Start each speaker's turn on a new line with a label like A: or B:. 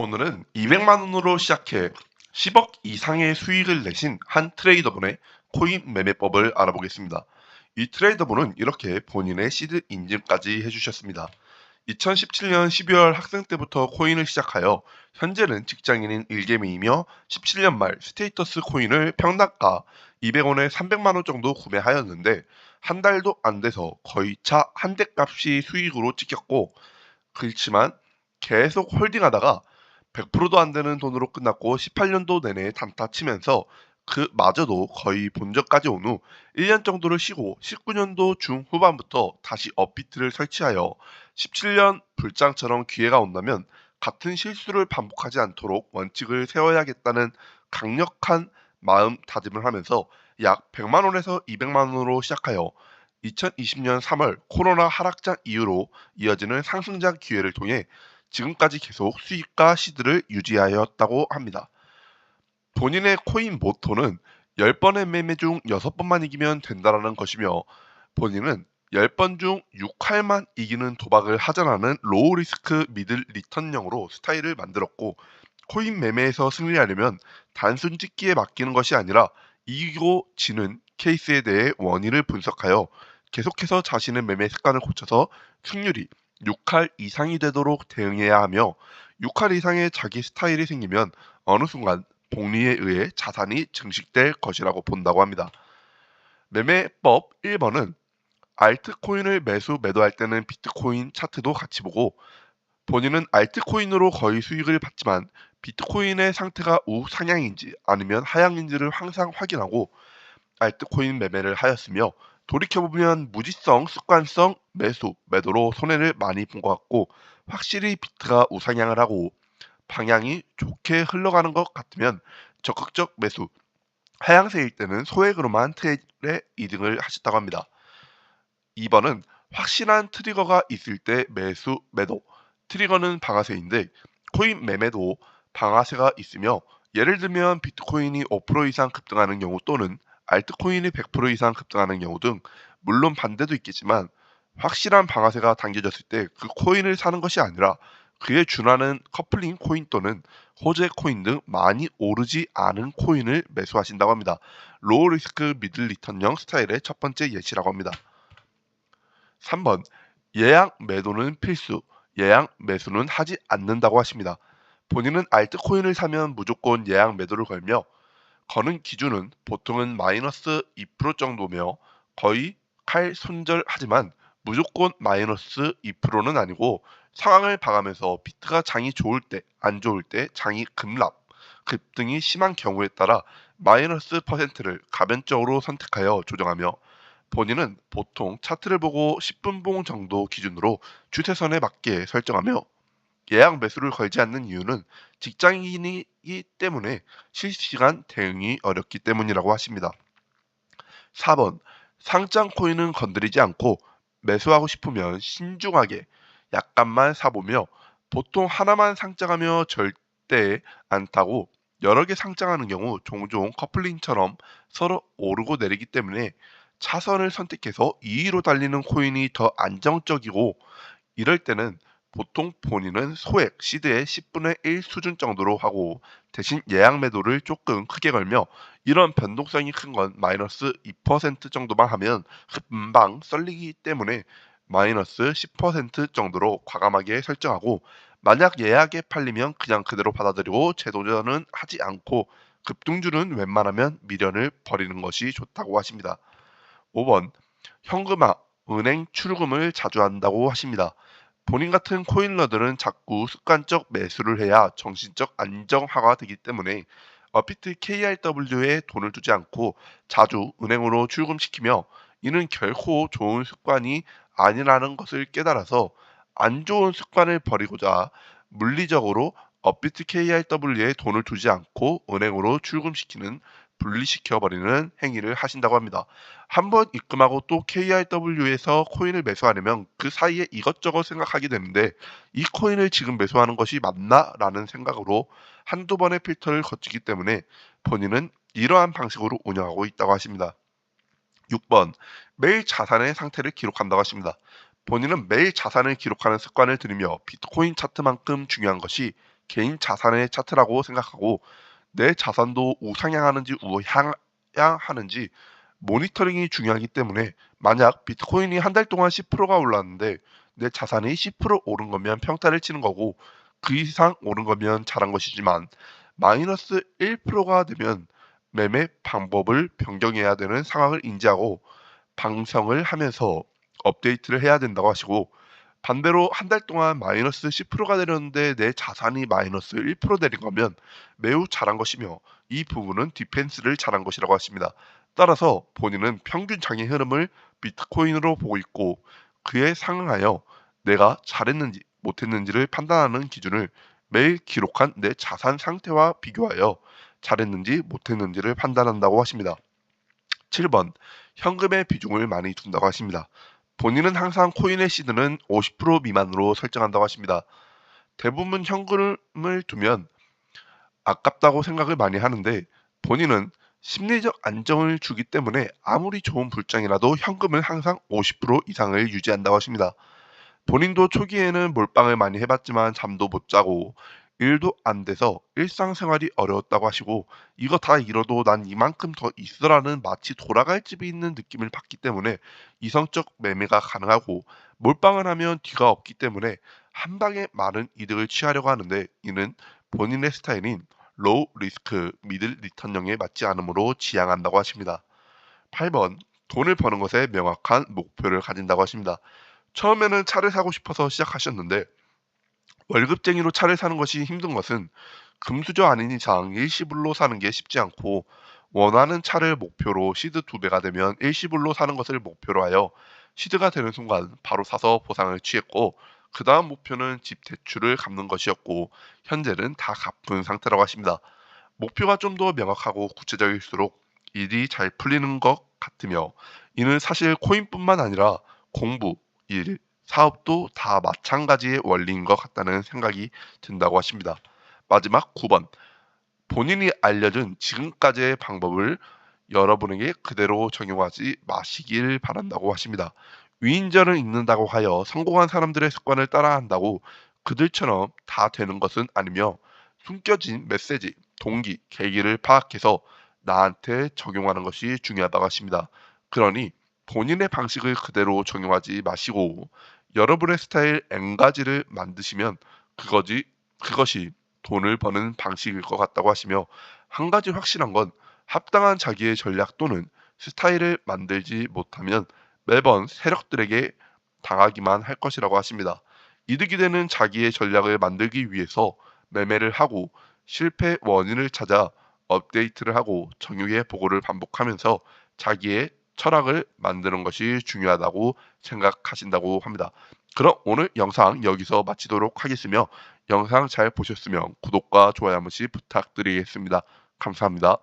A: 오늘은 200만 원으로 시작해 10억 이상의 수익을 내신 한 트레이더분의 코인 매매법을 알아보겠습니다. 이 트레이더분은 이렇게 본인의 시드 인증까지 해주셨습니다. 2017년 12월 학생 때부터 코인을 시작하여 현재는 직장인인 일개미이며 17년 말 스테이터스 코인을 평당가 200원에 300만 원 정도 구매하였는데 한 달도 안 돼서 거의 차 한 대 값이 수익으로 찍혔고, 그렇지만 계속 홀딩하다가 100%도 안 되는 돈으로 끝났고 18년도 내내 단타 치면서 그마저도 거의 본전까지 온 후 1년 정도를 쉬고 19년도 중후반부터 다시 업비트를 설치하여 17년 불장처럼 기회가 온다면 같은 실수를 반복하지 않도록 원칙을 세워야겠다는 강력한 마음 다짐을 하면서 약 100만 원에서 200만 원으로 시작하여 2020년 3월 코로나 하락장 이후로 이어지는 상승장 기회를 통해 지금까지 계속 수익과 시드를 유지하였다고 합니다. 본인의 코인 모토는 10번의 매매 중 6번만 이기면 된다라는 것이며, 본인은 10번 중 6할만 이기는 도박을 하자라는 로우 리스크 미들 리턴형으로 스타일을 만들었고, 코인 매매에서 승리하려면 단순 찍기에 맡기는 것이 아니라 이기고 지는 케이스에 대해 원인을 분석하여 계속해서 자신의 매매 습관을 고쳐서 승률이 6할 이상이 되도록 대응해야 하며, 6할 이상의 자기 스타일이 생기면 어느 순간 복리에 의해 자산이 증식될 것이라고 본다고 합니다. 매매법 1번은 알트코인을 매수 매도할 때는 비트코인 차트도 같이 보고, 본인은 알트코인으로 거의 수익을 받지만 비트코인의 상태가 우상향인지 아니면 하향인지를 항상 확인하고 알트코인 매매를 하였으며, 돌이켜보면 무지성, 습관성 매수, 매도로 손해를 많이 본 것 같고, 확실히 비트가 우상향을 하고 방향이 좋게 흘러가는 것 같으면 적극적 매수, 하향세일 때는 소액으로만 트레이드에 이득을 하셨다고 합니다. 2번은 확실한 트리거가 있을 때 매수, 매도. 트리거는 방아쇠인데 코인 매매도 방아쇠가 있으며, 예를 들면 비트코인이 5% 이상 급등하는 경우 또는 알트코인이 100% 이상 급등하는 경우 등, 물론 반대도 있겠지만 확실한 방아쇠가 당겨졌을 때 그 코인을 사는 것이 아니라 그에 준하는 커플링 코인 또는 호재 코인 등 많이 오르지 않은 코인을 매수하신다고 합니다. 로우 리스크 미들 리턴형 스타일의 첫 번째 예시라고 합니다. 3번 예약 매도는 필수, 예약 매수는 하지 않는다고 하십니다. 본인은 알트코인을 사면 무조건 예약 매도를 걸며, 거는 기준은 보통은 마이너스 2% 정도며 거의 칼 손절하지만 무조건 마이너스 2%는 아니고, 상황을 봐가면서 비트가 장이 좋을 때, 안 좋을 때, 장이 급락, 급등이 심한 경우에 따라 마이너스 퍼센트를 가변적으로 선택하여 조정하며, 본인은 보통 차트를 보고 10분봉 정도 기준으로 추세선에 맞게 설정하며, 예약 매수를 걸지 않는 이유는 직장인이기 때문에 실시간 대응이 어렵기 때문이라고 하십니다. 4번 상장 코인은 건드리지 않고 매수하고 싶으면 신중하게 약간만 사보며, 보통 하나만 상장하며 절대 안 타고 여러 개 상장하는 경우 종종 커플링처럼 서로 오르고 내리기 때문에 차선을 선택해서 2위로 달리는 코인이 더 안정적이고, 이럴 때는 보통 본인은 소액 시드의 10분의 1 수준 정도로 하고 대신 예약 매도를 조금 크게 걸며, 이런 변동성이 큰 건 마이너스 2% 정도만 하면 금방 썰리기 때문에 마이너스 10% 정도로 과감하게 설정하고, 만약 예약에 팔리면 그냥 그대로 받아들이고 재도전은 하지 않고 급등주는 웬만하면 미련을 버리는 것이 좋다고 하십니다. 5번 현금화, 은행 출금을 자주 한다고 하십니다. 본인 같은 코인러들은 자꾸 습관적 매수를 해야 정신적 안정화가 되기 때문에 업비트 KRW에 돈을 두지 않고 자주 은행으로 출금시키며, 이는 결코 좋은 습관이 아니라는 것을 깨달아서 안 좋은 습관을 버리고자 물리적으로 업비트 KRW에 돈을 두지 않고 은행으로 출금시키는, 분리시켜버리는 행위를 하신다고 합니다. 한번 입금하고 또 KRW에서 코인을 매수하려면 그 사이에 이것저것 생각하게 되는데, 이 코인을 지금 매수하는 것이 맞나라는 생각으로 한두 번의 필터를 거치기 때문에 본인은 이러한 방식으로 운영하고 있다고 하십니다. 6번 매일 자산의 상태를 기록한다고 하십니다. 본인은 매일 자산을 기록하는 습관을 들이며 비트코인 차트만큼 중요한 것이 개인 자산의 차트라고 생각하고 내 자산도 우상향하는지 우하향하는지 모니터링이 중요하기 때문에 만약 비트코인이 한 달 동안 10%가 올랐는데 내 자산이 10% 오른 거면 평타를 치는 거고 그 이상 오른 거면 잘한 것이지만 마이너스 1%가 되면 매매 방법을 변경해야 되는 상황을 인지하고 방성을 하면서 업데이트를 해야 된다고 하시고 반대로 한 달 동안 마이너스 10%가 내렸는데 내 자산이 마이너스 1% 내린 거면 매우 잘한 것이며 이 부분은 디펜스를 잘한 것이라고 하십니다. 따라서 본인은 평균 장의 흐름을 비트코인으로 보고 있고 그에 상응하여 내가 잘했는지 못했는지를 판단하는 기준을 매일 기록한 내 자산 상태와 비교하여 잘했는지 못했는지를 판단한다고 하십니다. 7번 현금의 비중을 많이 둔다고 하십니다. 본인은 항상 코인의 시드는 50% 미만으로 설정한다고 하십니다. 대부분 현금을 두면 아깝다고 생각을 많이 하는데 본인은 심리적 안정을 주기 때문에 아무리 좋은 불장이라도 현금을 항상 50% 이상을 유지한다고 하십니다. 본인도 초기에는 몰빵을 많이 해봤지만 잠도 못 자고 일도 안 돼서 일상생활이 어려웠다고 하시고 이거 다 잃어도 난 이만큼 더 있으라는 마치 돌아갈 집이 있는 느낌을 받기 때문에 이성적 매매가 가능하고 몰빵을 하면 뒤가 없기 때문에 한 방에 많은 이득을 취하려고 하는데 이는 본인의 스타일인 로우 리스크 미들 리턴형에 맞지 않으므로 지양한다고 하십니다. 8번 돈을 버는 것에 명확한 목표를 가진다고 하십니다. 처음에는 차를 사고 싶어서 시작하셨는데 월급쟁이로 차를 사는 것이 힘든 것은 금수저 아닌 이상 일시불로 사는 게 쉽지 않고 원하는 차를 목표로 시드 2배가 되면 일시불로 사는 것을 목표로 하여 시드가 되는 순간 바로 사서 보상을 취했고 그 다음 목표는 집 대출을 갚는 것이었고 현재는 다 갚은 상태라고 하십니다. 목표가 좀 더 명확하고 구체적일수록 일이 잘 풀리는 것 같으며 이는 사실 코인뿐만 아니라 공부, 일, 사업도 다 마찬가지의 원리인 것 같다는 생각이 든다고 하십니다. 마지막 9번. 본인이 알려준 지금까지의 방법을 여러분에게 그대로 적용하지 마시길 바란다고 하십니다. 위인전을 읽는다고 하여 성공한 사람들의 습관을 따라한다고 그들처럼 다 되는 것은 아니며 숨겨진 메시지, 동기, 계기를 파악해서 나한테 적용하는 것이 중요하다고 하십니다. 그러니 본인의 방식을 그대로 적용하지 마시고 여러분의 스타일 N가지를 만드시면 그것이 돈을 버는 방식일 것 같다고 하시며 한 가지 확실한 건 합당한 자기의 전략 또는 스타일을 만들지 못하면 매번 세력들에게 당하기만 할 것이라고 하십니다. 이득이 되는 자기의 전략을 만들기 위해서 매매를 하고 실패 원인을 찾아 업데이트를 하고 정유의 보고를 반복하면서 자기의 철학을 만드는 것이 중요하다고 생각하신다고 합니다. 그럼 오늘 영상 여기서 마치도록 하겠으며 영상 잘 보셨으면 구독과 좋아요 한 번씩 부탁드리겠습니다. 감사합니다.